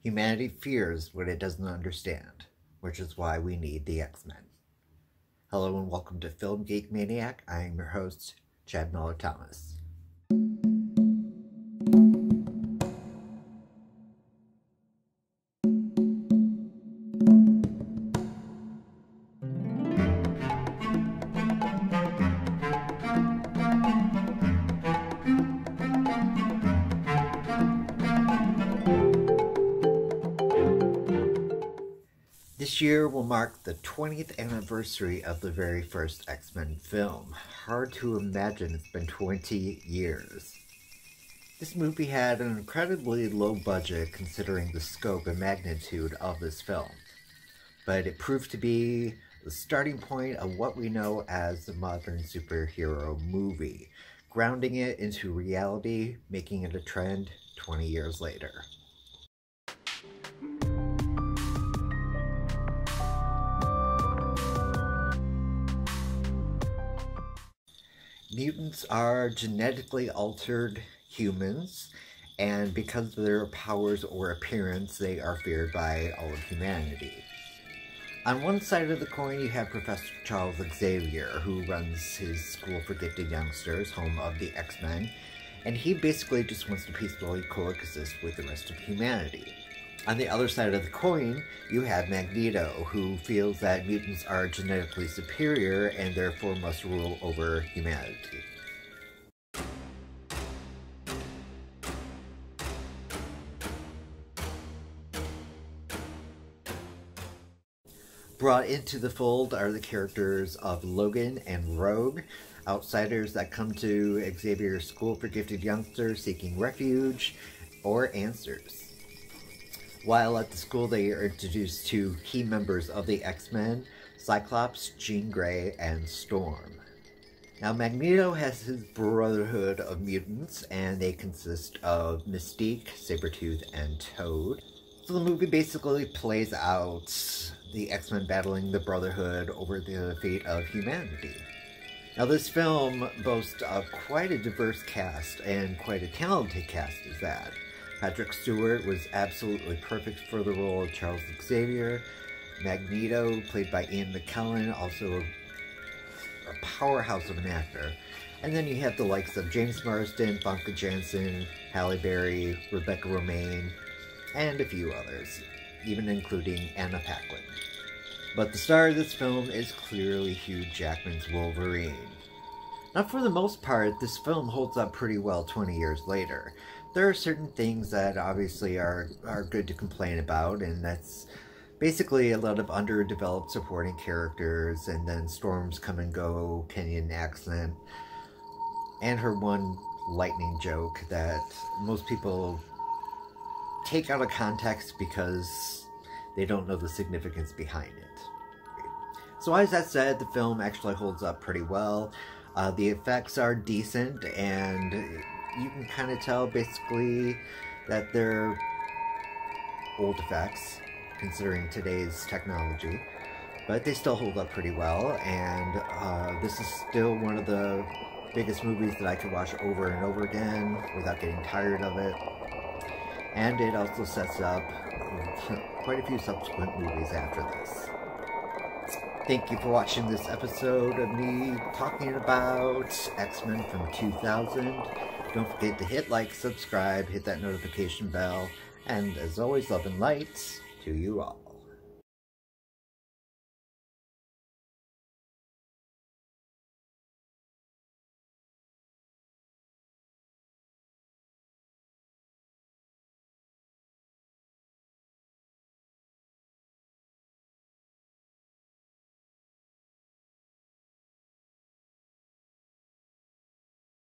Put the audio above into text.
Humanity fears what it doesn't understand, which is why we need the X-Men. Hello and welcome to Film Geek Maniac. I am your host, Chad Miller Thomas. This year will mark the 20th anniversary of the very first X-Men film. Hard to imagine it's been 20 years. This movie had an incredibly low budget considering the scope and magnitude of this film, but it proved to be the starting point of what we know as the modern superhero movie, grounding it into reality, making it a trend 20 years later. Mutants are genetically altered humans, and because of their powers or appearance, they are feared by all of humanity. On one side of the coin, you have Professor Charles Xavier, who runs his school for gifted youngsters, home of the X-Men, and he basically just wants to peacefully coexist with the rest of humanity. On the other side of the coin, you have Magneto, who feels that mutants are genetically superior and therefore must rule over humanity. Brought into the fold are the characters of Logan and Rogue, outsiders that come to Xavier's school for gifted youngsters seeking refuge or answers. While at the school, they are introduced to key members of the X-Men, Cyclops, Jean Grey, and Storm. Now, Magneto has his brotherhood of mutants, and they consist of Mystique, Sabretooth, and Toad. So the movie basically plays out the X-Men battling the Brotherhood over the fate of humanity. Now, this film boasts of quite a diverse cast, and quite a talented cast at that. Patrick Stewart was absolutely perfect for the role of Charles Xavier. Magneto, played by Ian McKellen, also a powerhouse of an actor. And then you have the likes of James Marsden, Famke Janssen, Halle Berry, Rebecca Romijn, and a few others, even including Anna Paquin. But the star of this film is clearly Hugh Jackman's Wolverine. Now, for the most part, this film holds up pretty well 20 years later. There are certain things that obviously are good to complain about, and that's basically a lot of underdeveloped supporting characters, and then Storm's come and go Kenyan accent, and her one lightning joke that most people take out of context because they don't know the significance behind it. So as that said, the film actually holds up pretty well. The effects are decent, and you can kind of tell basically that they're old effects considering today's technology, but they still hold up pretty well, and this is still one of the biggest movies that I could watch over and over again without getting tired of it. And it also sets up quite a few subsequent movies after this. Thank you for watching this episode of me talking about X-Men from 2000. Don't forget to hit like, subscribe, hit that notification bell, and as always, love and light to you all.